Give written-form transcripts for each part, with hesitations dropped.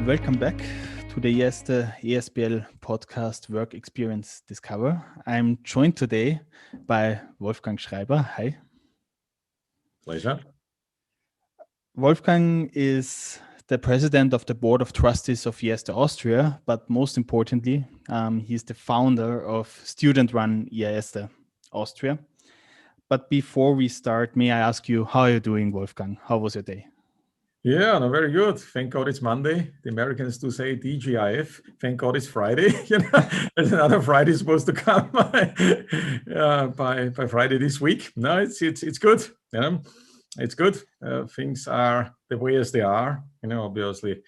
Welcome back to the IAESTE ESBL podcast Work Experience Discover. I'm joined today by Wolfgang Schreiber. Hi. Pleasure. Wolfgang is the president of the board of trustees of IAESTE Austria, but most importantly, he's the founder of student-run IAESTE Austria. But before we start, may I ask you, how are you doing, Wolfgang? How was your day? Yeah, no, very good. Thank God it's Monday. The Americans do say DGIF. Thank God it's Friday. There's another Friday supposed to come by Friday this week. No, it's good. It's good. Things are the way as they are. Obviously,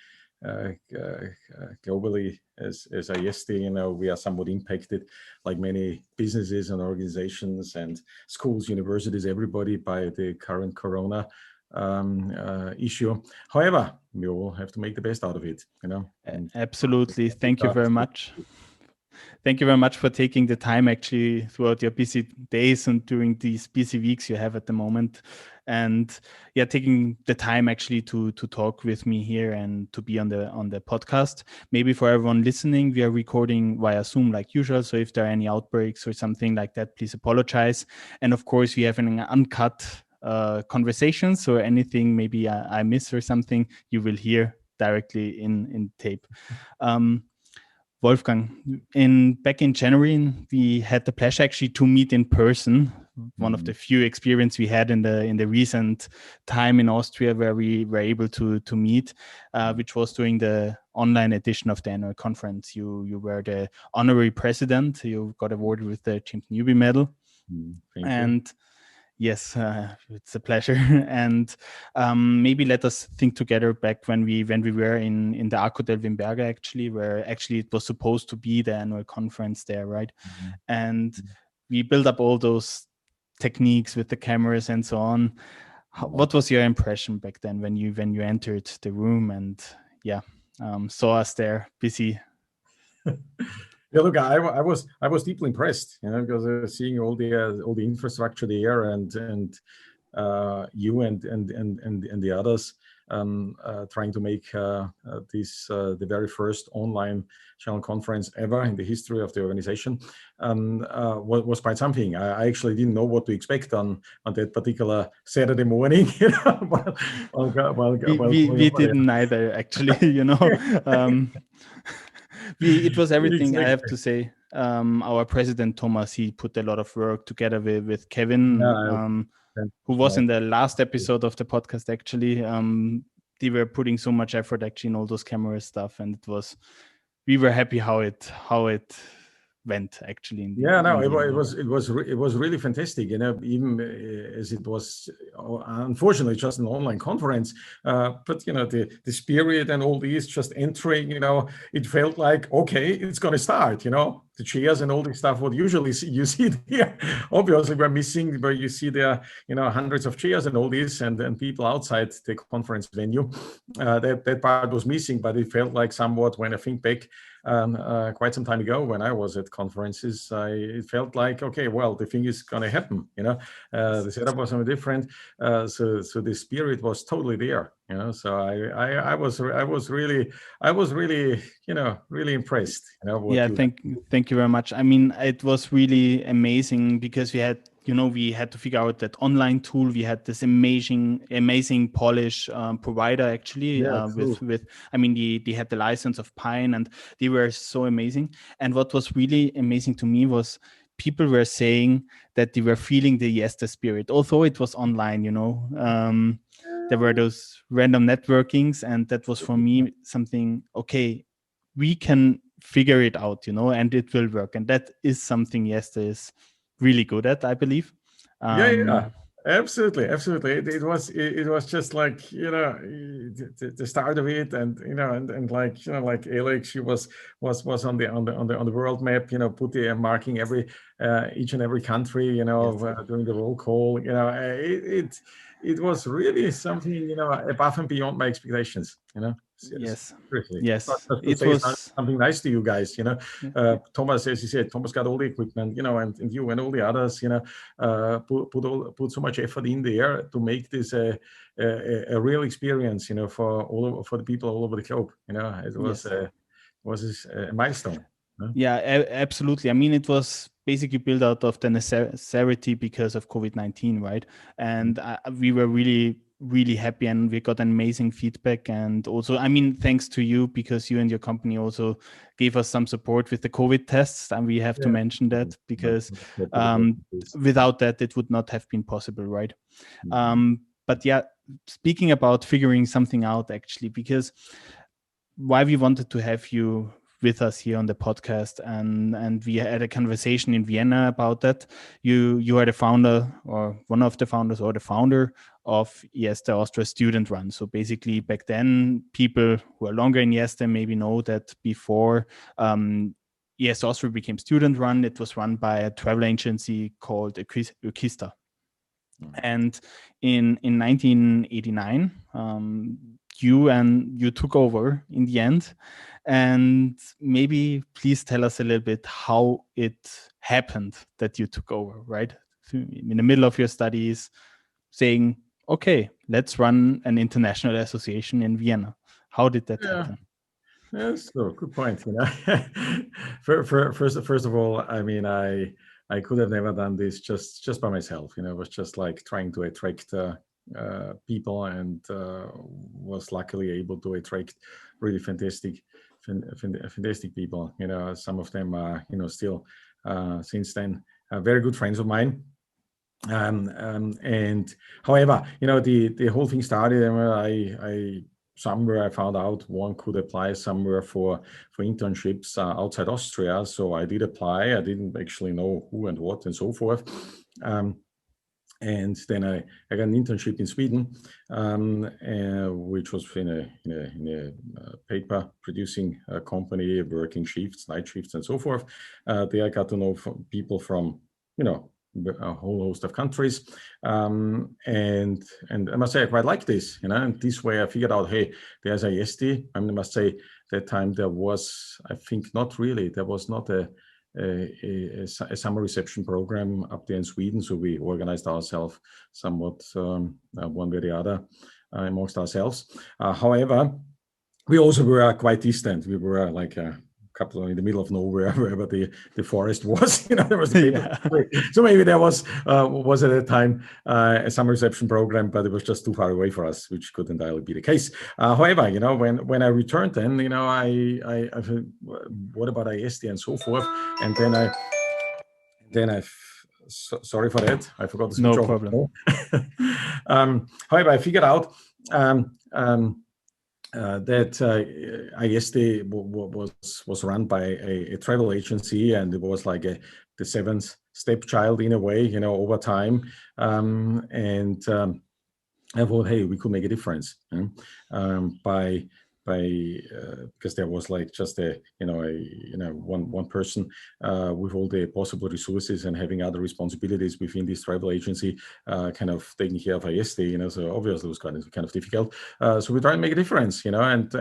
globally as IAESTE, we are somewhat impacted, like many businesses and organizations and schools, universities, everybody, by the current Corona issue. However, we all have to make the best out of it, Absolutely. Thank you very much. Thank you very much for taking the time actually throughout your busy days and during these busy weeks you have at the moment. And yeah, taking the time actually to talk with me here and to be on the podcast. Maybe for everyone listening, we are recording via Zoom like usual. So if there are any outbreaks or something like that, please apologize. And of course, we have an uncut conversations, or anything maybe I miss or something, you will hear directly in tape. Wolfgang, back in January, we had the pleasure actually to meet in person. One of the few experience we had in the recent time in Austria where we were able to meet, which was during the online edition of the annual conference. You were the honorary president. You got awarded with the James Newby Medal. Thank you. Yes, it's a pleasure. And maybe let us think together back when we were in the Arco del Wimberger, actually, where actually it was supposed to be the annual conference there, right? Mm-hmm. And we built up all those techniques with the cameras and so on. What was your impression back then when you entered the room and saw us there busy? Yeah, look, I was deeply impressed, because seeing all the infrastructure there and you and the others trying to make this the very first online channel conference ever in the history of the organization was quite something. I actually didn't know what to expect on that particular Saturday morning. We didn't either, actually. It was everything. Exactly. I have to say, our president Thomas, he put a lot of work together with Kevin, who was in the last episode of the podcast. Actually, they were putting so much effort actually in all those camera stuff, and we were happy how it went actually. It was really fantastic, even as it was unfortunately just an online conference, but the spirit and all these just entering, it felt like, okay, it's going to start, the chairs and all this stuff, what usually you see there, obviously we're missing, where you see there, hundreds of chairs and all this, and people outside the conference venue. That part was missing, but it felt like somewhat, when I think back, quite some time ago when I was at conferences, it felt like, okay, well, the thing is going to happen. The setup was something different, so the spirit was totally there. So I was really really impressed. Thank you very much. I mean, it was really amazing because we had to figure out that online tool. We had this amazing Polish provider actually, with I mean, they had the license of Pine, and they were so amazing. And what was really amazing to me was people were saying that they were feeling the IAESTE spirit, although it was online. There were those random networkings, and that was for me something, okay, we can figure it out, and it will work. And that is something IAESTE is really good at, I believe. Yeah. Absolutely. It was just like, the start of it, and like Alex, she was on the world map, marking each and every country, doing the roll call. It was really something, above and beyond my expectations. Yes. Seriously. Yes. Not just to It say was. something nice to you guys, Yeah. Thomas, as you said, Thomas got all the equipment, and you and all the others, put so much effort in there to make this a real experience, for the people all over the globe. It was Yes. a milestone. Yeah, absolutely. I mean, it was basically built out of the necessity because of COVID-19, right? And we were really, really happy, and we got amazing feedback. And also, I mean, thanks to you, because you and your company also gave us some support with the COVID tests. And we have to mention that, because without that, it would not have been possible, right? But yeah, speaking about figuring something out, actually, because why we wanted to have you with us here on the podcast, and we had a conversation in Vienna about that. You are the founder, or one of the founders, or the founder of IAESTE Austria Student Run. So basically, back then, people who are longer in IAESTE maybe know that before IAESTE Austria became Student Run, it was run by a travel agency called IAESTE. And in 1989, you took over in the end. And maybe please tell us a little bit how it happened that you took over, right? In the middle of your studies, saying, okay, let's run an international association in Vienna. How did that happen? Yes, so good point. First of all, I mean, I could have never done this just by myself. It was just like trying to attract people, and was luckily able to attract really fantastic people. Some of them are still since then very good friends of mine. And however, the whole thing started. I somewhere I found out one could apply somewhere for internships outside Austria. So I did apply. I didn't actually know who and what and so forth. And then I got an internship in Sweden, which was in a paper producing company, working shifts, night shifts, and so forth. There I got to know people from a whole host of countries, and I must say I quite like this, and this way I figured out, hey, there's IAESTE. I must say that time there was, I think, there was not a summer reception program up there in Sweden, so we organized ourselves somewhat one way or the other amongst ourselves. However, we also were quite distant. We were like a couple in the middle of nowhere, wherever the forest was. There was so maybe there was at the time a summer reception program, but it was just too far away for us, which could entirely be the case. However, when I returned, then I what about IAESTE and so forth, and then I sorry for that, I forgot to switch no off. problem. However, I figured out that IAESTE was run by a travel agency, and it was like the seventh stepchild in a way, over time. And I thought, hey, we could make a difference by because there was like just one person with all the possible resources and having other responsibilities within this travel agency, kind of taking care of IAESTE, so obviously it was kind of difficult. So we tried to make a difference, and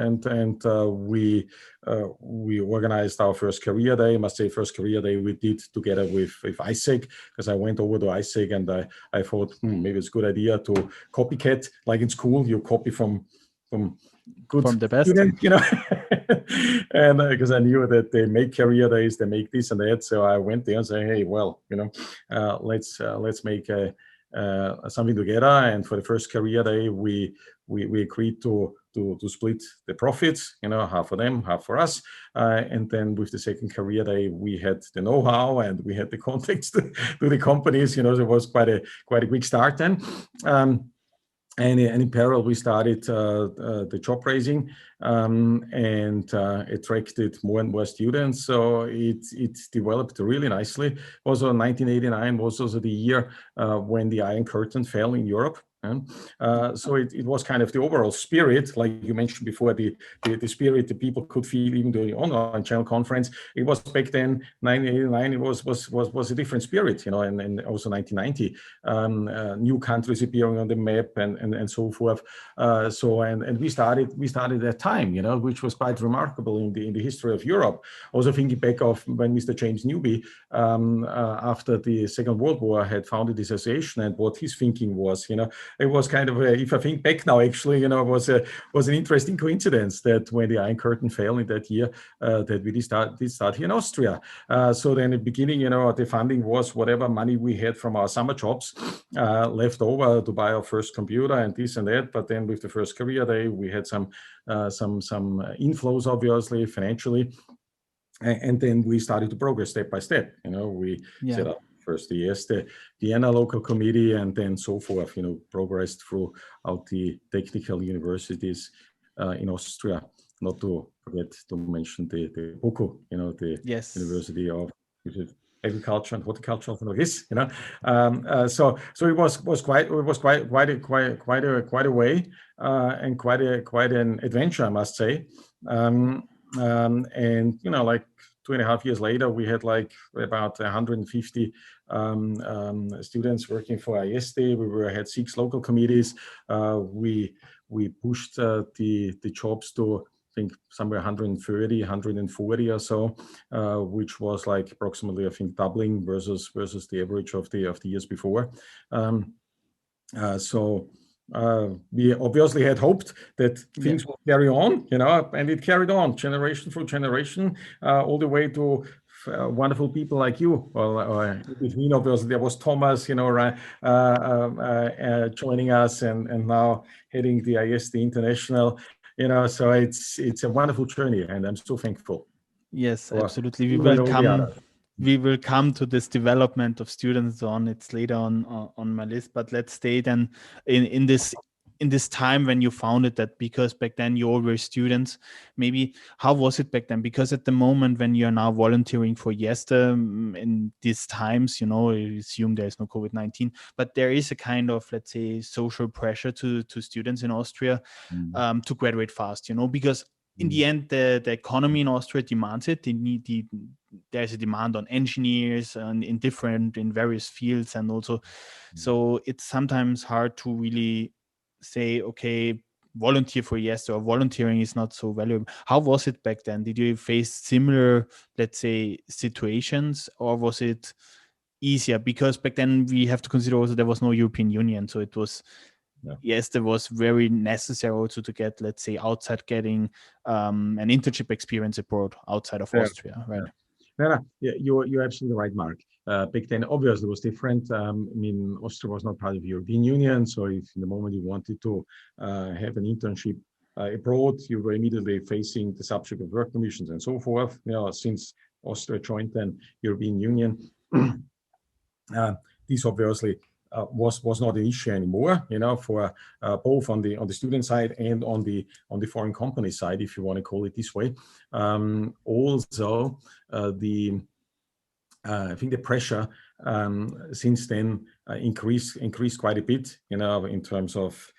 we organized our first career day. I must say, first career day we did together with ISEG, because I went over to ISEG and I thought maybe it's a good idea to copycat, like in school you copy from the best student, and because I knew that they make career days, they make this and that, so I went there and said, hey, well, let's make something together. And for the first career day, we agreed to split the profits, half for them, half for us. And then with the second career day, we had the know-how and we had the contacts to the companies. So it was quite a quick start then. And in parallel, we started the job raising and attracted more and more students. So it developed really nicely. Also, 1989 was also the year when the Iron Curtain fell in Europe. So it was kind of the overall spirit, like you mentioned before, the spirit that people could feel even during the online channel conference. It was back then, 1989, it was a different spirit, and also 1990, new countries appearing on the map and so forth. And we started that time, which was quite remarkable in the history of Europe. Also thinking back of when Mr. James Newby, after the Second World War, had founded the association, and what his thinking was, it was kind of if I think back now, actually, it was an interesting coincidence that when the Iron Curtain fell in that year, that we did start here in Austria. So then in the beginning, the funding was whatever money we had from our summer jobs left over to buy our first computer and this and that. But then with the first career day, we had some inflows, obviously, financially. And then we started to progress step by step. We set up first the IAESTE Vienna local committee, and then so forth. Progressed throughout the technical universities in Austria. Not to forget to mention the BOKU, the University of Agriculture and Horticulture, something like this. So it was quite a way and quite an adventure, I must say. And like 2.5 years later, we had like about 150 students working for IAESTE. We had 6 local committees. We pushed the jobs to, I think, somewhere 130, 140 or so, which was like approximately, I think, doubling versus the average of the years before. We obviously had hoped that things would carry on, and it carried on generation through generation, all the way to wonderful people like you. Well, between, obviously, there was Thomas, joining us, and now heading the IAESTE International. So it's a wonderful journey, and I'm so thankful. Yes, absolutely. We will come to this development of students on. It's later on my list, but let's stay then in this time when you founded that, because back then you all were students. Maybe how was it back then? Because at the moment when you're now volunteering for IAESTE in these times, you assume there is no COVID-19, but there is a kind of, let's say, social pressure to students in Austria to graduate fast, because in the end, the economy in Austria demands it. There's a demand on engineers and in various fields, and also, so it's sometimes hard to really say, okay, volunteer for IAESTE, or volunteering is not so valuable. How was it back then? Did you face similar, let's say, situations, or was it easier? Because back then we have to consider also there was no European Union, so it was. Yes, there was very necessary also to get, let's say, getting an internship experience abroad outside of Austria, right? Yeah, you're absolutely right, Mark. Back then, obviously, it was different. Austria was not part of the European Union, so if in the moment you wanted to have an internship abroad, you were immediately facing the subject of work permissions and so forth. Since Austria joined the European Union, this obviously was not an issue anymore, for both on the student side and on the foreign company side, if you want to call it this way. Also, I think the pressure since then increased quite a bit, in terms of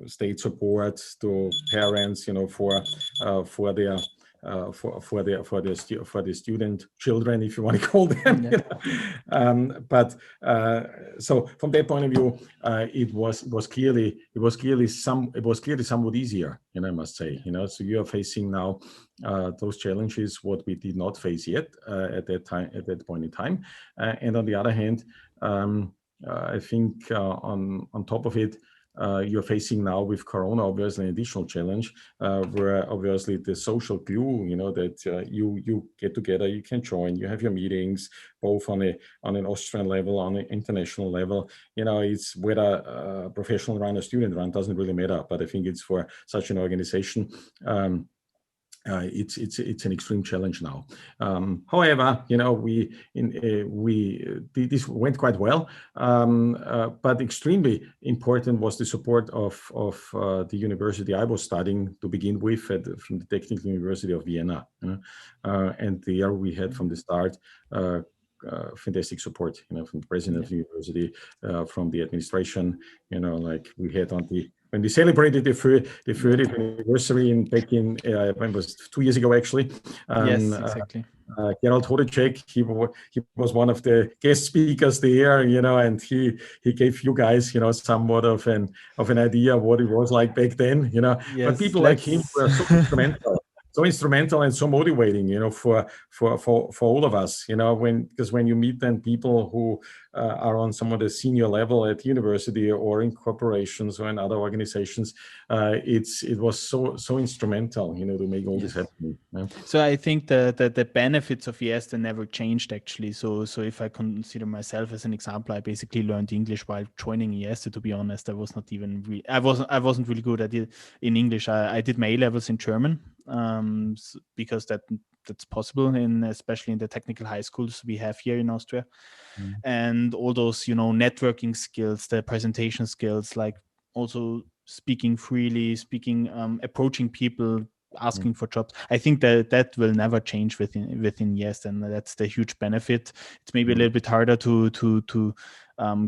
state support to parents, for the student children, if you want to call them. But so from that point of view, it was clearly somewhat easier, I must say. So you are facing now those challenges what we did not face yet at that point in time, and on the other hand, I think on top of it, you're facing now with Corona, obviously, an additional challenge, where obviously the social glue, that you get together, you can join, you have your meetings, both on an Austrian level, on an international level. It's whether professional run or student run, doesn't really matter. But I think it's for such an organization. It's an extreme challenge now. However, this went quite well, but extremely important was the support of the university I was studying to begin with, from the Technical University of Vienna, and there we had from the start fantastic support, from the president of the university, from the administration, like we had when we celebrated the 30th anniversary back in, when it was 2 years ago, actually. Yes, exactly. Gerald Hodacek, he was one of the guest speakers there, and he gave you guys, somewhat of an idea of what it was like back then, Yes, but people like him were so instrumental and so motivating, for all of us, because when you meet then people who are on some of the senior level at university or in corporations or in other organizations, it was so instrumental, to make all this happen. So I think the benefits of IAESTE never changed, actually. So if I consider myself as an example, I basically learned English while joining IAESTE. To be honest, I was not even I wasn't really good at it in English. I did my A-levels in German, because that's possible, especially in the technical high schools we have here in Austria. And all those, networking skills, the presentation skills, like also speaking freely, approaching people, asking for jobs. I think that will never change within IAESTE, and that's the huge benefit. It's maybe a little bit harder to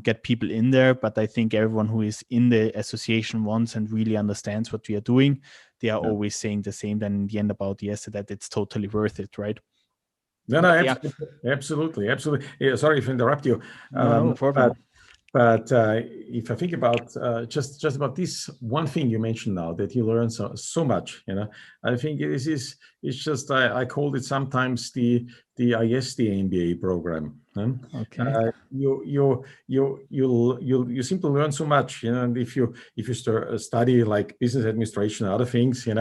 get people in there, but I think everyone who is in the association wants and really understands what we are doing, they are always saying the same then in the end about IAESTE, that it's totally worth it, right? No, absolutely. Yeah, sorry if I interrupt you. No problem. But if I think about just about this one thing you mentioned now, that you learn so much, I think it's just I called it sometimes the IAESTE MBA program. Okay. You simply learn so much, and if you study like business administration and other things, then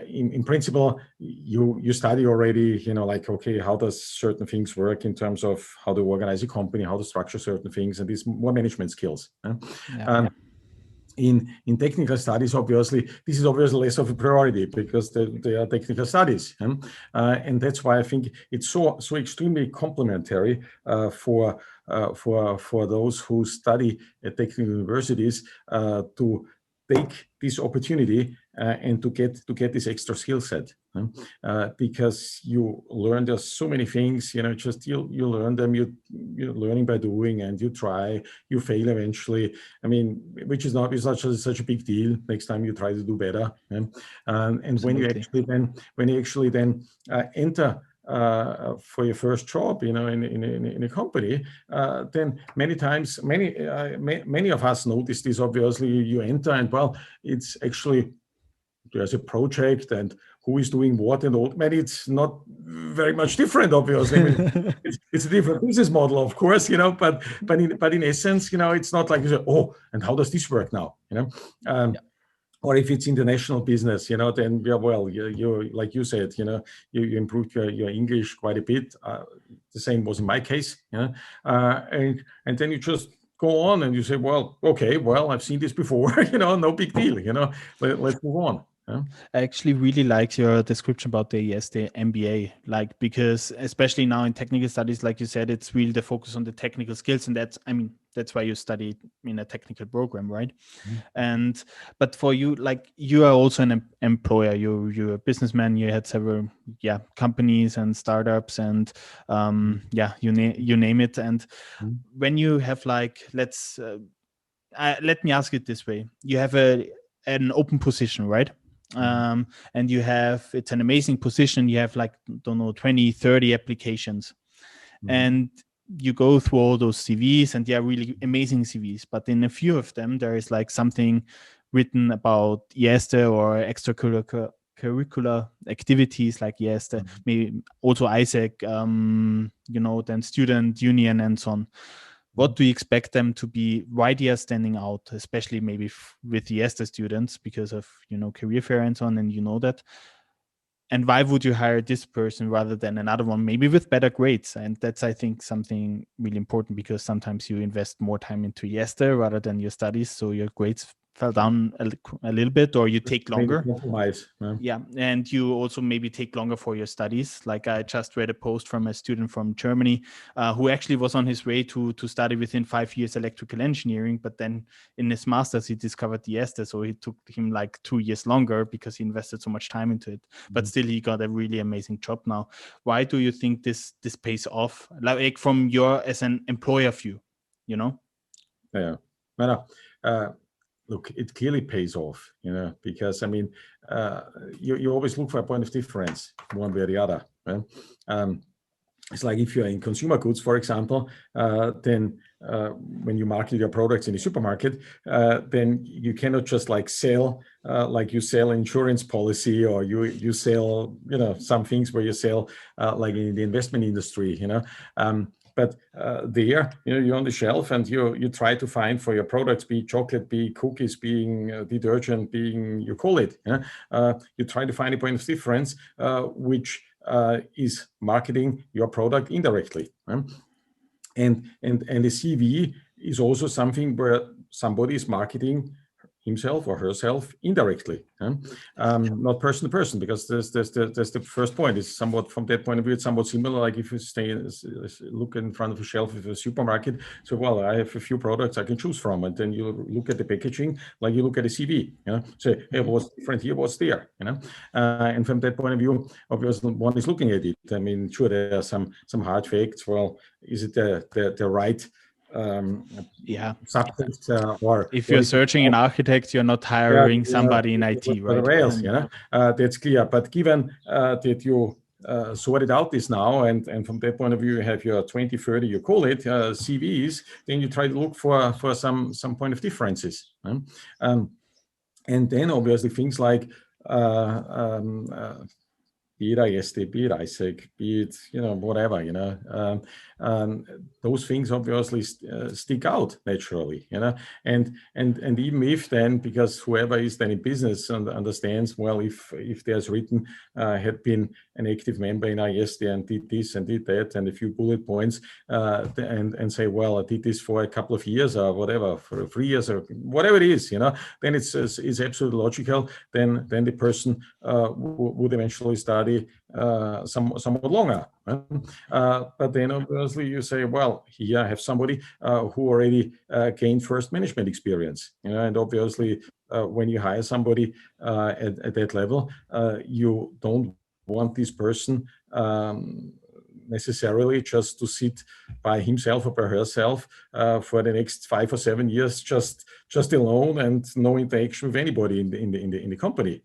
in principle you study already, like, okay, how does certain things work in terms of how to organize a company, how to structure certain things, and these more management skills. In technical studies, obviously, this is obviously less of a priority because they are technical studies, and that's why I think it's so extremely complementary for those who study at technical universities to take this opportunity and to get this extra skill set, because you learn there's so many things, just you learn them, you're learning by doing, and you try, you fail eventually. I mean, which is not such a big deal. Next time you try to do better, and when you actually then enter for your first job, in a company, then many times, many of us notice this. Obviously, you enter and, well, it's actually, there's a project and who is doing what and all. Maybe it's not very much different, obviously. I mean, it's a different business model, of course, but in essence, it's not like you say, oh, and how does this work now, Or if it's international business, then you like you said, you improved your English quite a bit. The same was in my case, and then you just go on and you say, well, okay, I've seen this before, no big deal, let's move on. I actually really like your description about the IAESTE MBA, because especially now in technical studies, like you said, it's really the focus on the technical skills, and that's why you study in a technical program, right? But for you, you are also an employer, you're a businessman, you had several companies and startups and you name it. And when you have let me ask it this way, you have an open position, right? And it's an amazing position, you have 20, 30 applications, and you go through all those CVs, and they are really amazing CVs, but in a few of them there is something written about IAESTE or extracurricular activities like IAESTE, maybe also ISEC, then student union and so on. What do you expect them to be? Why they are standing out, especially maybe with the IAESTE students, because of career fair and so on, and that? And why would you hire this person rather than another one, maybe with better grades? And that's, I think, something really important, because sometimes you invest more time into IAESTE rather than your studies, so your grades fell down a little bit, or you take longer. Compromise. Yeah, and you also maybe take longer for your studies. Like I just read a post from a student from Germany who actually was on his way to study within 5 years electrical engineering, but then in his master's he discovered the IAESTE, so it took him like 2 years longer because he invested so much time into it. But still, he got a really amazing job now. Why do you think this pays off? Like from your as an employer view, you know? Yeah, look, it clearly pays off, because I mean, you always look for a point of difference, one way or the other. Right? It's like if you're in consumer goods, for example, then when you market your products in the supermarket, then you cannot just like sell like you sell insurance policy, or you sell some things where you sell like in the investment industry, But there, you're on the shelf and you try to find for your products, be it chocolate, be it cookies, being detergent, being you call it. You try to find a point of difference, which is marketing your product indirectly. And the CV is also something where somebody is marketing himself or herself indirectly, not person to person, because there's the first point. It's somewhat, from that point of view, it's somewhat similar. Like if you look in front of a shelf of a supermarket, so well, I have a few products I can choose from, and then you look at the packaging like you look at a CV. Say, hey, what's different here? What's there? And from that point of view, obviously, one is looking at it. I mean, sure, there are some hard facts. Well, is it the right subject, or if you're searching an architect, you're not hiring somebody in IT, right? Else, that's clear. But given that you sorted out this now, and from that point of view, you have your 20, 30, you call it CVs, then you try to look for some point of differences. And then obviously things like be it IAESTE, be it ISEC, be it whatever, those things obviously stick out naturally, and even if then, because whoever is then in business and understands, well, if there's written had been an active member in IAESTE and did this and did that and a few bullet points, and say, well, I did this for a couple of years or whatever, for 3 years or whatever it is, then it's absolutely logical. Then the person would eventually study somewhat longer. But then obviously you say, well, here I have somebody who already gained first management experience, and obviously when you hire somebody at that level, you don't want this person necessarily just to sit by himself or by herself for the next 5 or 7 years, just alone and no interaction with anybody in the company.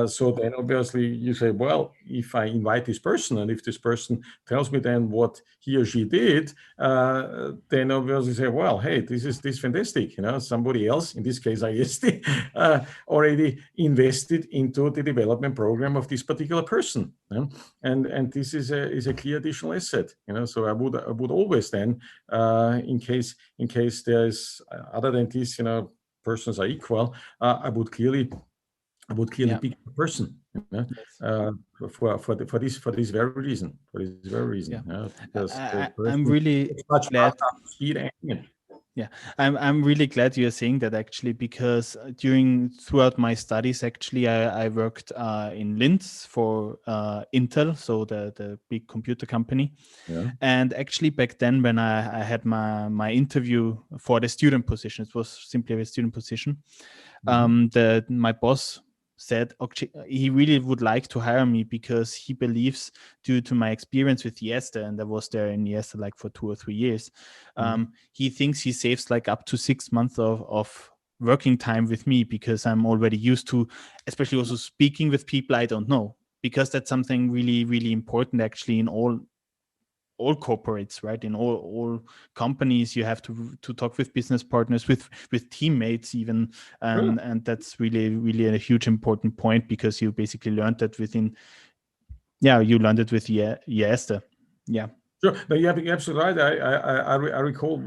So then obviously you say, well, if I invite this person and if this person tells me then what he or she did, then obviously say, well, hey, this is fantastic. Somebody else, in this case IAESTE, already invested into the development program of this particular person. And this is a clear additional asset. So I would always then, in case there is other than this, persons are equal, I would clearly pick a person for this very reason. Because I'm really glad. Yeah, I'm really glad you're saying that, actually, because throughout my studies, actually, I worked in Linz for Intel, so the big computer company. And actually back then, when I had my interview for the student position, it was simply a student position. My boss said, okay, he really would like to hire me because he believes, due to my experience with IAESTE, and I was there in IAESTE like for 2 or 3 years, he thinks he saves like up to 6 months of working time with me, because I'm already used to, especially also speaking with people I don't know, because that's something really, really important, actually, in all corporates, right? In all companies, you have to talk with business partners, with teammates even, and that's really, really a huge important point, because you basically learned that with IAESTE. Yeah. Sure. No, you're absolutely right. I recall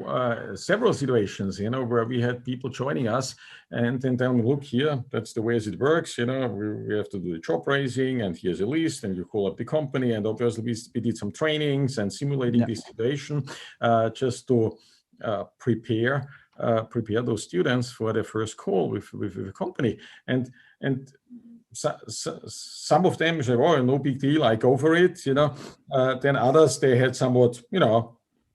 several situations, where we had people joining us and then telling me, look here, that's the way as it works. We have to do the job raising, and here's a list, and you call up the company, and obviously we did some trainings and simulating this situation just to prepare prepare those students for their first call with a company. And some of them say, "Oh, no big deal, I go for it," Then others, they had somewhat,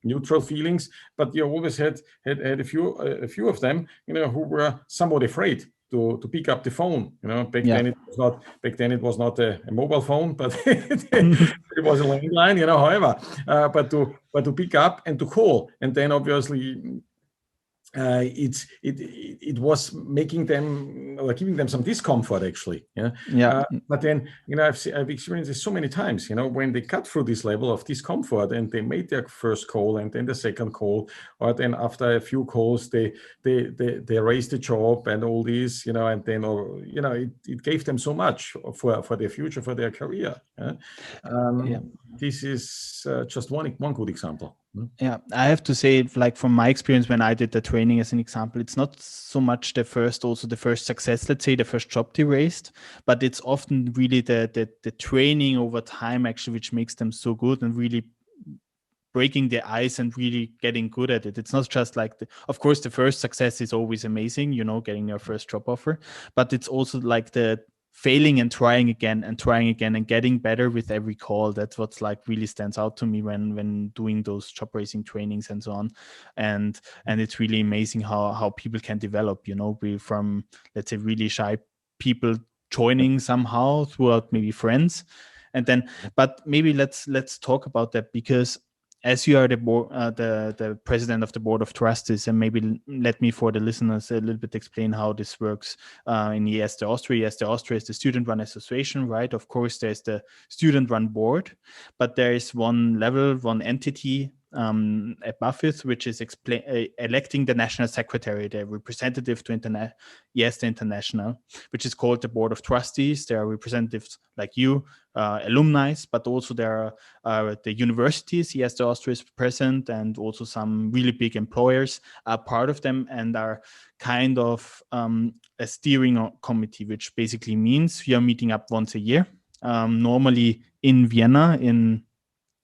neutral feelings, but you always had a few of them, who were somewhat afraid to pick up the phone. Back then it was not a mobile phone, but it was a landline. However, but to pick up and to call, and then obviously. It was making them, or giving them some discomfort, actually. But then I've experienced this so many times. When they cut through this level of discomfort and they made their first call and then the second call, or then after a few calls they raised the job and all this, and then it gave them so much for their future, for their career. This is just one good example. Yeah, I have to say, like from my experience when I did the training as an example, it's not so much the first success, let's say the first job they raised, but it's often really the training over time actually which makes them so good and really breaking the ice and really getting good at it. It's not just like, of course, the first success is always amazing, getting your first job offer, but it's also like the failing and trying again and getting better with every call. That's what's like really stands out to me when doing those job raising trainings and so on. And it's really amazing how people can develop, from, let's say, really shy people joining somehow throughout maybe friends. And then, but maybe let's talk about that, because as you are the president of the board of trustees, and maybe let me, for the listeners, a little bit explain how this works in IAESTE Austria. IAESTE Austria is the student-run association, right? Of course, there's the student-run board, but there is one level, one entity above it, which is electing the national secretary, the representative to IAESTE International, which is called the board of trustees. There are representatives like you, alumni, but also there are the universities. IAESTE Austria is present, and also some really big employers are part of them and are kind of a steering committee, which basically means we are meeting up once a year, normally in Vienna,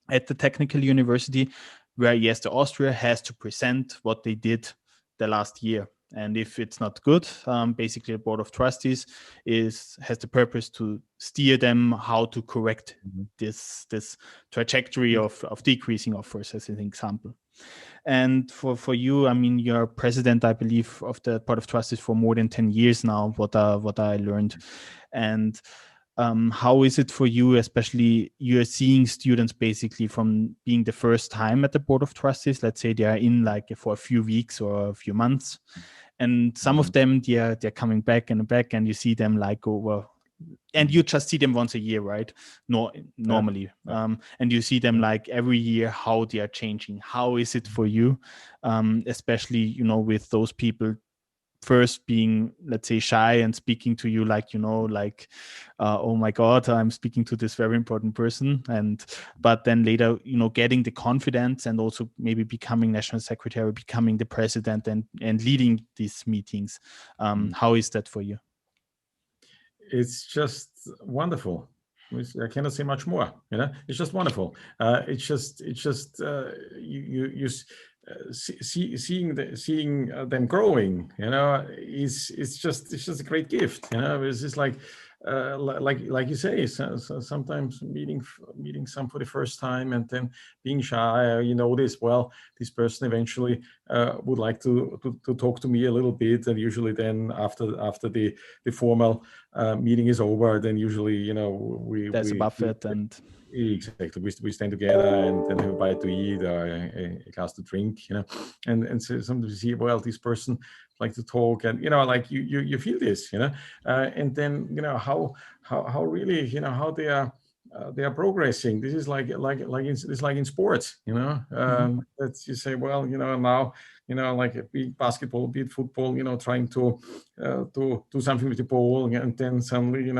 at the technical university, where IAESTE Austria has to present what they did the last year. And if it's not good, basically the board of trustees has the purpose to steer them how to correct this trajectory of decreasing offers, as an example. And for you, I mean, you're president, I believe, of the board of trustees for more than 10 years now, what I learned. And how is it for you, especially you're seeing students basically from being the first time at the board of trustees, let's say they are in like for a few weeks or a few months, and some of them they're coming back and you see them like over, and you just see them once a year, right? Normally. And you see them like every year, how they are changing. How is it for you, especially, with those people first being, let's say, shy and speaking to you like, oh my God, I'm speaking to this very important person. But then later, getting the confidence and also maybe becoming national secretary, becoming the president and leading these meetings. How is that for you? It's just wonderful. I cannot say much more. It's just wonderful. It's just you seeing them growing. It's just a great gift. It's just like you say, sometimes meeting some for the first time and then being shy. This person eventually would like to talk to me a little bit, and usually then after the formal meeting is over, then usually there's a buffet and. Exactly. We stand together and then have a bite to eat or a glass to drink, and so sometimes you see, well, this person like to talk, and like you feel this, and then how really how they are progressing. This is like in sports, that you say, well, now like be it basketball, be it football, trying to do something with the ball, and then suddenly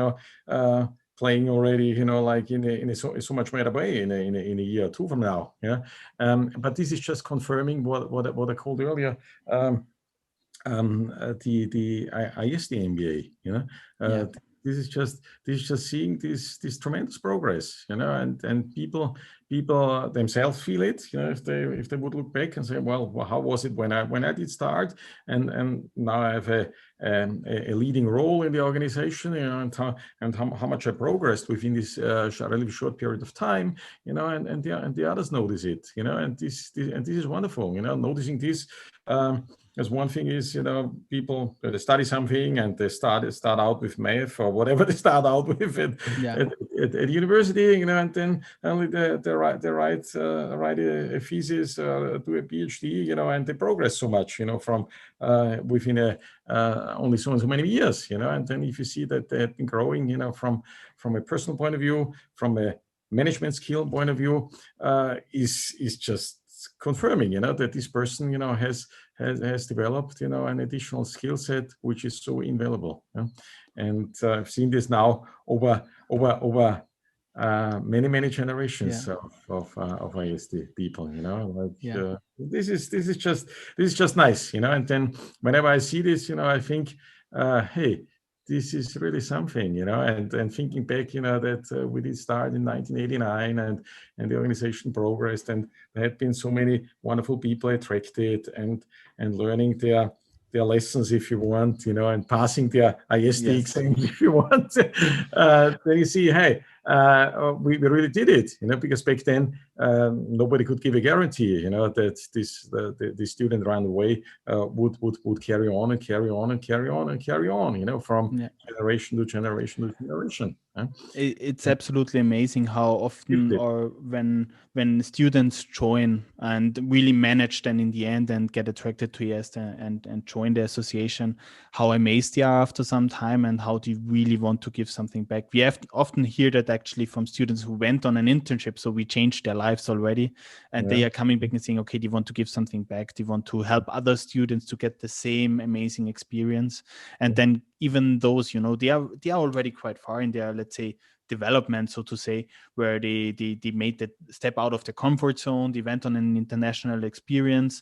playing already, like in a so much better way in a year or two from now. But this is just confirming what I called earlier, the IAESTE MBA. this is just seeing this tremendous progress, and people themselves feel it, if they would look back and say, well, how was it when I did start, and now I have a leading role in the organization, and how much I progressed within this relatively short period of time, and the others notice it, and this is wonderful, noticing this. As one thing is, people they study something and they start out with math or whatever they start out with at university, and then only they write a thesis, do a PhD, and they progress so much, from within only so and so many years, and then if you see that they have been growing, from a personal point of view, from a management skill point of view, is just confirming, that this person, has developed, an additional skill set which is so invaluable. And I've seen this now over many generations of IAESTE people. This is just nice. And then whenever I see this, I think, hey, this is really something, and thinking back, that we did start in 1989 and the organization progressed, and there had been so many wonderful people attracted and learning their lessons, if you want, and passing their IAESTE exam, if you want. Then you see, hey, we really did it, because back then nobody could give a guarantee, that the student run away would carry on and carry on and carry on and carry on, from generation to generation to generation. It's absolutely amazing how often or when students join and really manage then in the end and get attracted to IAESTE and join the association, how amazed they are after some time and how they really want to give something back. We have often hear that actually from students who went on an internship, so we changed their lives already, and they are coming back and saying, okay, they want to give something back, they want to help other students to get the same amazing experience. And then even those, they are already quite far in their, let's say, development, so to say, where they made that step out of the comfort zone, they went on an international experience,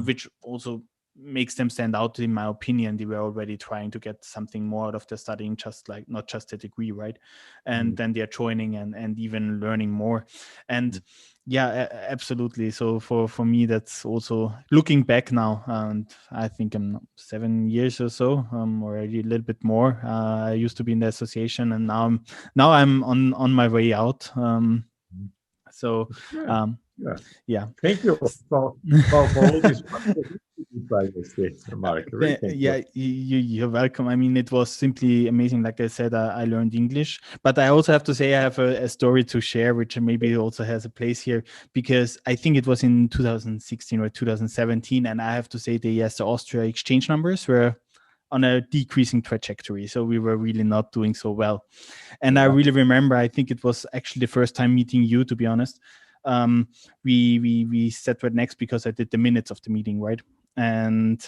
which also makes them stand out. In my opinion, they were already trying to get something more out of their studying, just like not just a degree, right? And then they're joining and even learning more. And absolutely. So for me, that's also looking back now, and I think I'm 7 years or so, already a little bit more. I used to be in the association, and now I'm on my way out. Thank you for all this. Mark. You're welcome. I mean, it was simply amazing. Like I said, I learned English, but I also have to say I have a story to share, which maybe also has a place here, because I think it was in 2016 or 2017, and I have to say the IAESTE Austria exchange numbers were on a decreasing trajectory. So we were really not doing so well. And I really remember, I think it was actually the first time meeting you, to be honest. We sat right next because I did the minutes of the meeting, right? And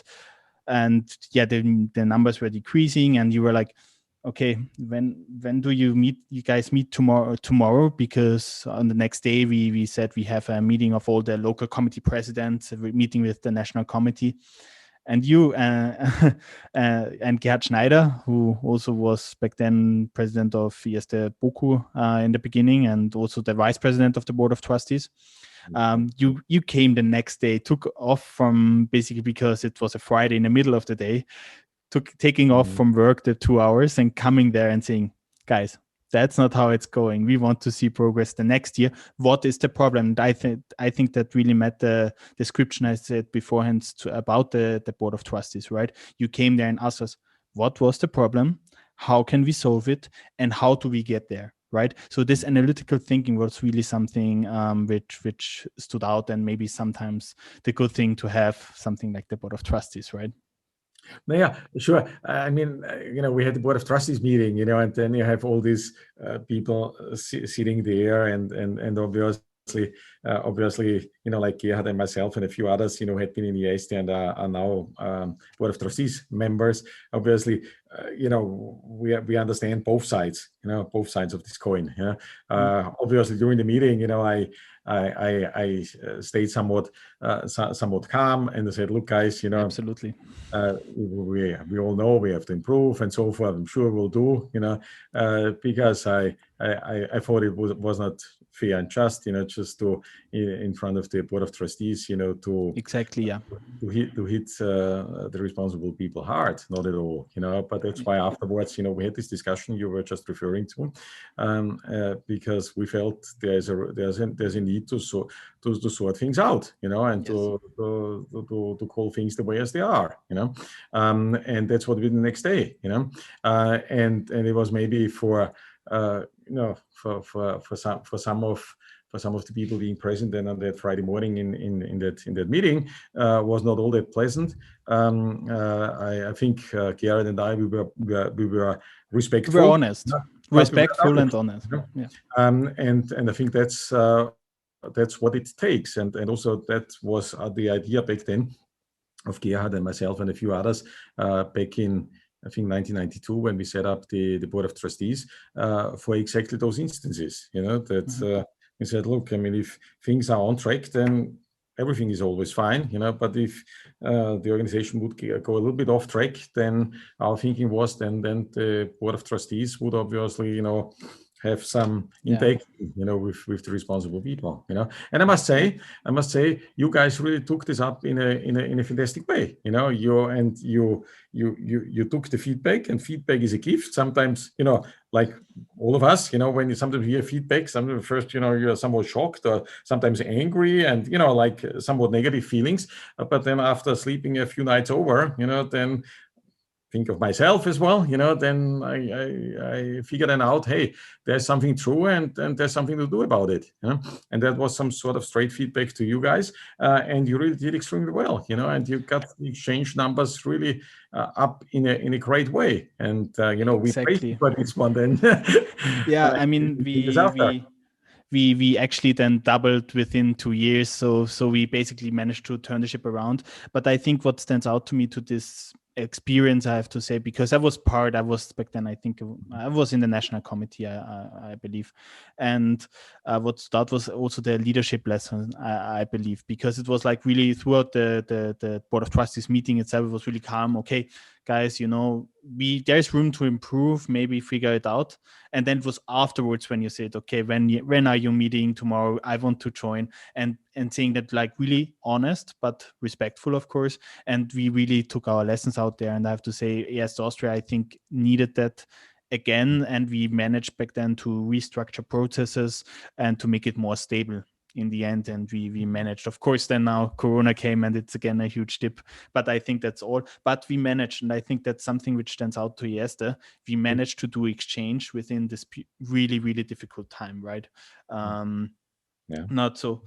the numbers were decreasing, and you were like, okay, when do you guys meet tomorrow? Because on the next day we said we have a meeting of all the local committee presidents, a meeting with the national committee. And you and Gerhard Schneider, who also was back then president of IAESTE BOKU in the beginning, and also the vice president of the board of trustees. You came the next day, took off from, basically because it was a Friday in the middle of the day, taking off from work the 2 hours and coming there and saying, guys, that's not how it's going. We want to see progress the next year. What is the problem? And I think that really met the description I said beforehand about the board of trustees, right? You came there and asked us, what was the problem? How can we solve it? And how do we get there? Right. So this analytical thinking was really something which stood out, and maybe sometimes the good thing to have something like the board of trustees, right? No, yeah, sure. I mean, we had the board of trustees meeting, and then you have all these people sitting there, and obviously obviously, like Gerhard and myself and a few others, had been in IAESTE and are now Board of Trustees members. Obviously, we understand both sides, both sides of this coin. Obviously, during the meeting, I stayed somewhat calm, and I said, "Look, guys, absolutely, we all know we have to improve and so forth. I'm sure we'll do, because I thought it was not fair and just, just to in front of the Board of Trustees, to exactly, yeah, to hit the responsible people hard, not at all, But that's why afterwards, we had this discussion you were just referring to, because we felt there's a need to sort things out, and yes. to call things the way as they are, and that's what we did the next day, and it was maybe for some of the people being present then on that Friday morning in that meeting was not all that pleasant. I think Gerhard and I we were respectful. We were honest, respectful and honest. Yeah. And I think that's what it takes, and also that was the idea back then of Gerhard and myself and a few others back in, I think, 1992, when we set up the Board of Trustees for exactly those instances, that we said, look, I mean, if things are on track, then everything is always fine, but if the organization would go a little bit off track, then our thinking was then the Board of Trustees would obviously, have some interaction, with the responsible people, And I must say, you guys really took this up in a fantastic way, you took the feedback, and feedback is a gift. Sometimes, like all of us, when you sometimes hear feedback, sometimes first, you're somewhat shocked or sometimes angry and, like somewhat negative feelings. But then after sleeping a few nights over, then think of myself as well, then I figured out, hey, there's something true and there's something to do about it. And that was some sort of straight feedback to you guys. And you really did extremely well, and you got the exchange numbers really up in a great way. And, we praised you for this one then. Yeah, I mean, we actually then doubled within 2 years. So we basically managed to turn the ship around. But I think what stands out to me to this experience, I have to say, because I was back then, I think I was in the national committee, I believe. And what that was also the leadership lesson, I believe, because it was like really throughout the Board of Trustees meeting itself, it was really calm. Okay, guys, there's room to improve, maybe figure it out. And then it was afterwards when you said, okay, when are you meeting tomorrow? I want to join, and saying that, like, really honest but respectful, of course. And we really took our lessons out there. And I have to say, IAESTE Austria, I think, needed that again, and we managed back then to restructure processes and to make it more stable in the end. And we managed, of course, then now Corona came and it's again a huge dip, but I think that's all. But we managed, and I think that's something which stands out to IAESTE. We managed to do exchange within this really, really difficult time, right? Not so.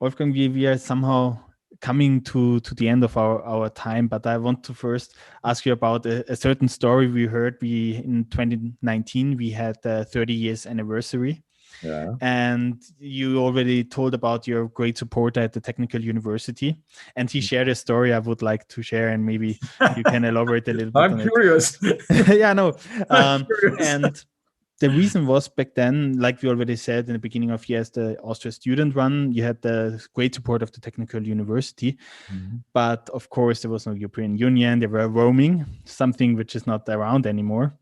Wolfgang, we are somehow coming to the end of our time, but I want to first ask you about a certain story we heard. In 2019, we had the 30 years anniversary. Yeah. And you already told about your great supporter at the Technical University, and he shared a story I would like to share, and maybe you can elaborate a little bit I'm on curious. it. Yeah, no. And the reason was, back then, like we already said in the beginning of IAESTE Austria student run, you had the great support of the Technical University, but of course there was no European Union. They were roaming, something which is not around anymore,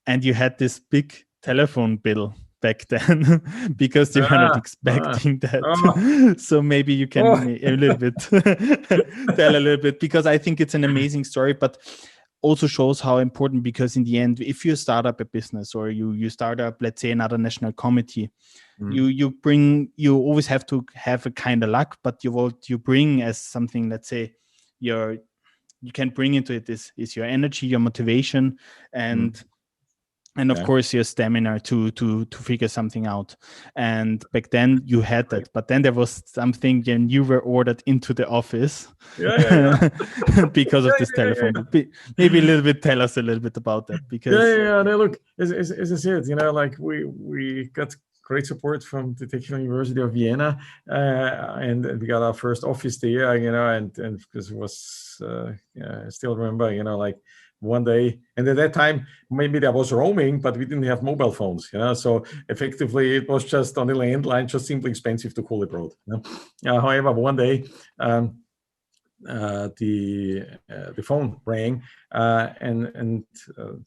and you had this big telephone bill back then because they were not expecting that. So maybe you can a little bit tell a little bit, because I think it's an amazing story, but also shows how important, because in the end, if you start up a business or you start up, let's say, another national committee, you always have to have a kind of luck, but you bring as something, let's say, you can bring into it is your energy, your motivation, and of course your stamina to figure something out. And back then you had that, but then there was something, and you were ordered into the office because of this telephone. Maybe a little bit, tell us a little bit about that, because no, look, as I said, like we got great support from the Technical University of Vienna, and we got our first office there, and because it was, I still remember, like one day, and at that time, maybe there was roaming, but we didn't have mobile phones, so effectively it was just on the landline, just simply expensive to call abroad. However, one day, the phone rang, and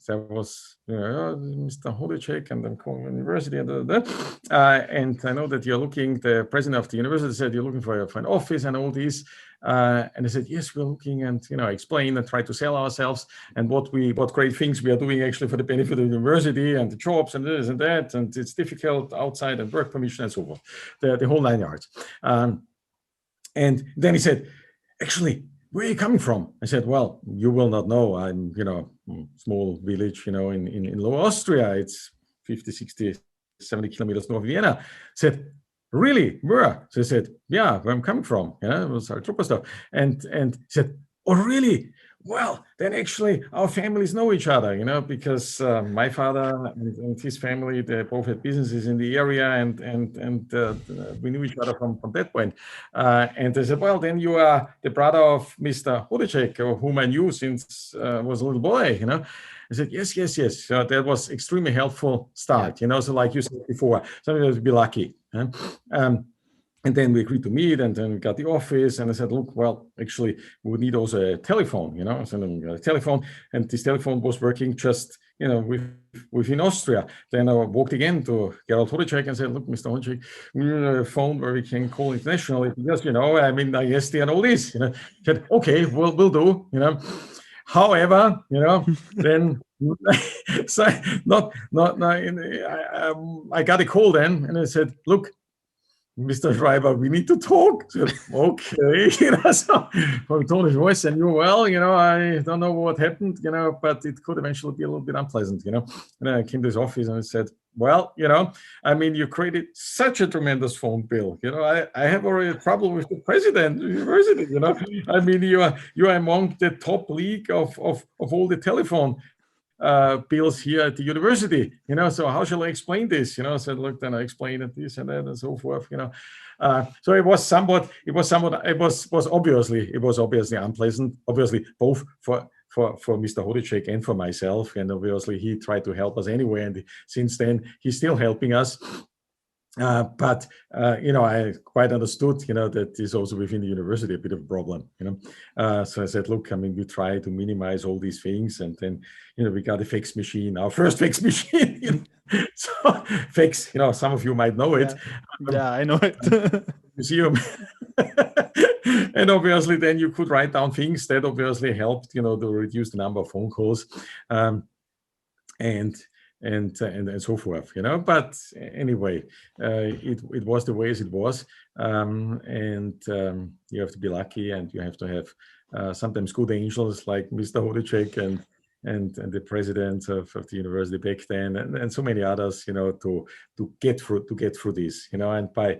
there was Mr. Hodicek, and I'm calling the university, and I know that you're looking. The president of the university said you're looking for an office and all these, and I said yes, we're looking, and explain and try to sell ourselves and what great things we are doing actually for the benefit of the university and the jobs and this and that, and it's difficult outside and work permission and so forth, the whole 9 yards. And then he said, actually, where are you coming from? I said, well, you will not know. I'm, small village, in Lower Austria. It's 50, 60, 70 kilometers north of Vienna. I said, really? Where? So I said, yeah, where I'm coming from. It was our trooper stuff. And he said, oh, really? Well, then actually our families know each other, because my father and his family, they both had businesses in the area, and we knew each other from that point. And they said, well, then you are the brother of Mr. Hodicek, whom I knew since I was a little boy, I said, yes. So that was extremely helpful start, so like you said before, somebody has to be lucky. And then we agreed to meet, and then we got the office, and I said, look, well, actually, we would need also a telephone, so then we got a telephone, and this telephone was working just, within Austria. Then I walked again to Gerald Hodicek and said, look, Mr. Hodicek, we need a phone where we can call internationally, because, IAESTE and all this, said, okay, we'll do, However, then so I got a call then, and I said, look, Mr. Schreiber, we need to talk. So, okay, so from tone of voice, and well, I don't know what happened, but it could eventually be a little bit unpleasant, And I came to his office and I said, well, you created such a tremendous phone bill. I have already trouble with the president of the university, you are among the top league of all the telephone bills here at the university, so how shall I explain this? I said, look, then I explained it, this and that and so forth, so it was obviously unpleasant, obviously both for Mr. Hodicek and for myself, and obviously he tried to help us anyway, and since then he's still helping us. But I quite understood, that is also within the university a bit of a problem, So I said, look, we try to minimize all these things, and then, we got a fax machine, our first fax machine. So fax, some of you might know it. Yeah, I know it. Museum. And obviously, then you could write down things that obviously helped, to reduce the number of phone calls, and so forth, But anyway, it was the way as it was, and you have to be lucky, and you have to have sometimes good angels like Mr. Hodicek and the president of the university back then, and so many others, to get through this, and by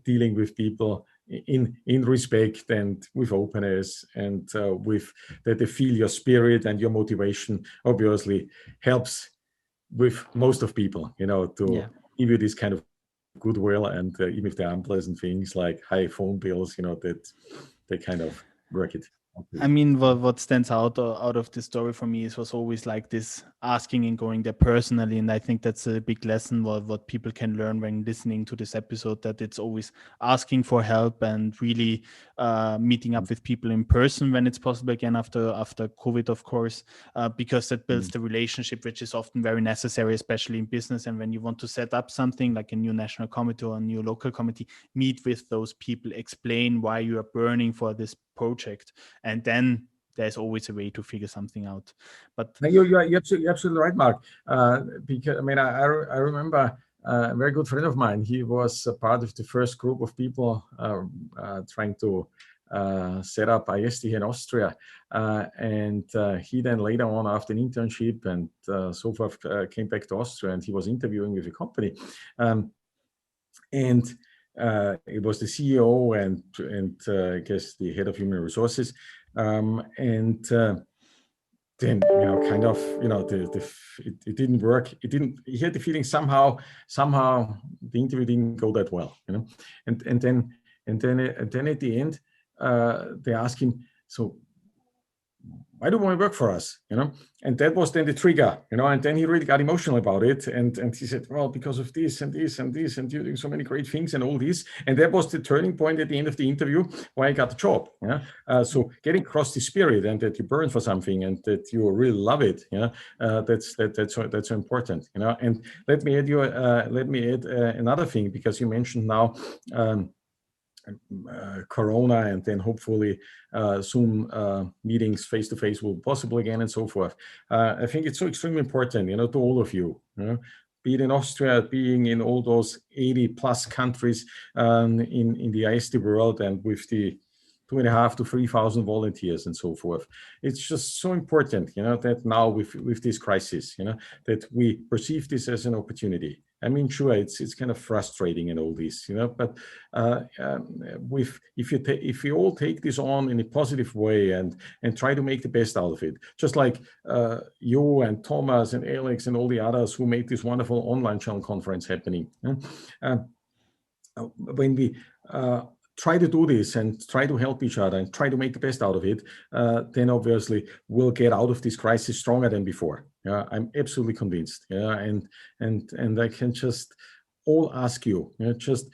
dealing with people in respect and with openness, and with that they feel your spirit and your motivation, obviously helps with most of people, to give you this kind of goodwill, and even if there are unpleasant things like high phone bills, that they kind of work it. What stands out of this story for me was always like this asking and going there personally, and I think that's a big lesson what people can learn when listening to this episode, that it's always asking for help and really meeting up with people in person when it's possible again after COVID, of course, because that builds the relationship, which is often very necessary, especially in business. And when you want to set up something like a new national committee or a new local committee, meet with those people, explain why you are burning for this project, and then there's always a way to figure something out. But you're absolutely right, Mark. Because I remember a very good friend of mine. He was a part of the first group of people trying to set up IAESTE here in Austria, and he then later on, after an internship and so forth, came back to Austria, and he was interviewing with a company, and it was the CEO and I guess the head of human resources, and then kind of it didn't work. He had the feeling somehow the interview didn't go that well, and then at the end they asked him, so why do you want to work for us, and that was then the trigger, and then he really got emotional about it, and he said, well, because of this and this and this, and you're doing so many great things and all this, and that was the turning point at the end of the interview why I got the job. So getting across the spirit, and that you burn for something, and that you really love it, that's so important, and let me add another thing, because you mentioned now Corona, and then hopefully Zoom meetings face to face will be possible again, and so forth. I think it's so extremely important, to all of you, be it in Austria, being in all those 80 plus countries in the IAESTE world, and with the 2,500 to 3,000 volunteers and so forth. It's just so important, that now with this crisis, that we perceive this as an opportunity. I mean, sure, it's kind of frustrating and all this, but if we all take this on in a positive way and try to make the best out of it, just like you and Thomas and Alex and all the others who made this wonderful online channel conference happening. When we try to do this and try to help each other and try to make the best out of it, then obviously we'll get out of this crisis stronger than before. I'm absolutely convinced. And I can just all ask you, just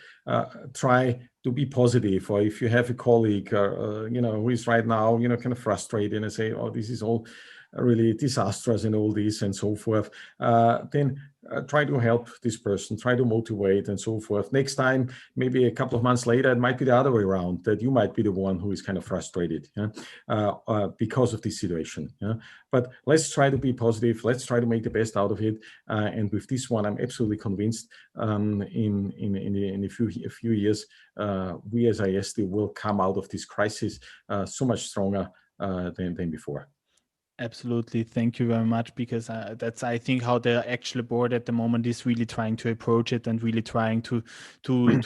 try to be positive. Or if you have a colleague, who is right now, kind of frustrated and say, oh, this is all really disastrous and all this and so forth, then try to help this person, try to motivate and so forth. Next time, maybe a couple of months later, it might be the other way around, that you might be the one who is kind of frustrated because of this situation. But let's try to be positive. Let's try to make the best out of it. And with this one, I'm absolutely convinced in a few years, we as IAESTE will come out of this crisis so much stronger than before. Absolutely. Thank you very much, because that's, I think, how the actual board at the moment is really trying to approach it, and really trying to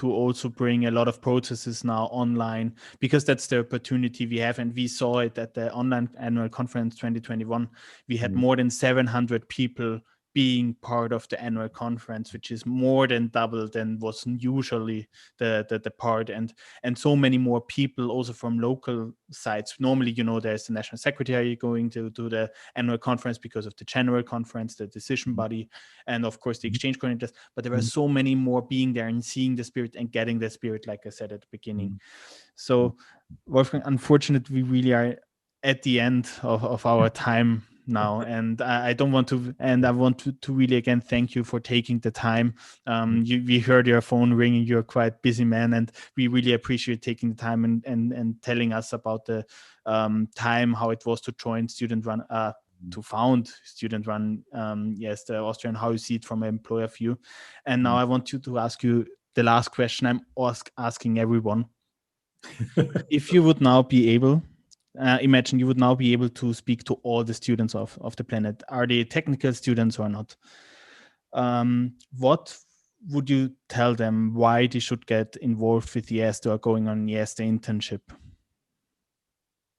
also bring a lot of processes now online, because that's the opportunity we have. And we saw it at the online annual conference 2021. We had more than 700 people being part of the annual conference, which is more than double than was usually the part, and so many more people also from local sites. Normally, there's the national secretary going to the annual conference because of the general conference, the decision body, and of course the exchange coordinators, but there are so many more being there and seeing the spirit and getting the spirit, like I said at the beginning. So Wolfgang, unfortunately, we really are at the end of our time now, and I don't want to, and I want to really again thank you for taking the time. We heard your phone ringing. You're quite busy man, and we really appreciate taking the time and telling us about the time, how it was to join student run, to found student run IAESTE Austria, and how you see it from an employer view. And now I want you to ask you the last question I'm asking everyone. If you would now be able, imagine you would now be able to speak to all the students of the planet. Are they technical students or not? What would you tell them why they should get involved with IAESTE or going on IAESTE internship?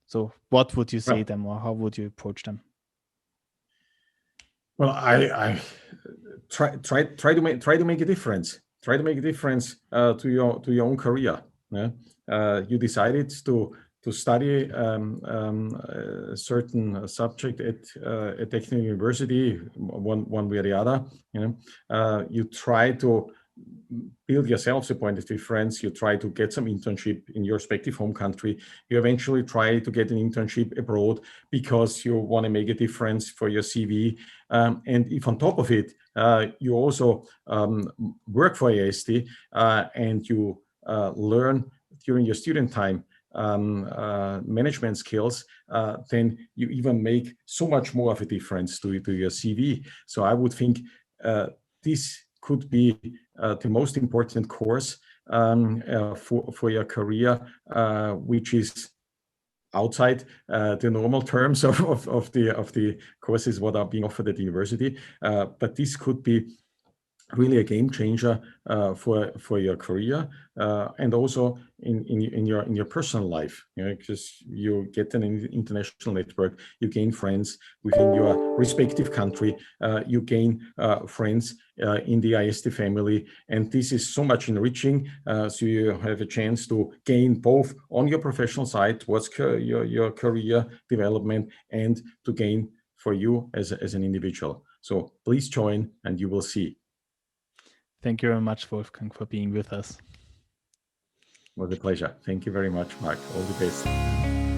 So what would you say them, or how would you approach them? Well, I try to make a difference. Try to make a difference to your own career. You decided to study a certain subject at a technical university, one way or the other. You try to build yourself a point of difference. You try to get some internship in your respective home country. You eventually try to get an internship abroad because you want to make a difference for your CV. And if on top of it, you also work for IAESTE and you learn during your student time management skills, then you even make so much more of a difference to your CV. So I would think this could be the most important course for your career, which is outside the normal terms of the courses what are being offered at the university. But this could be really a game changer for your career, and also in your personal life, because you get an international network, you gain friends within your respective country, you gain friends in the IAESTE family, and this is so much enriching. So you have a chance to gain both on your professional side towards your career development, and to gain for you as an individual. So please join, and you will see. Thank you very much, Wolfgang, for being with us. It was a pleasure. Thank you very much, Mark. All the best.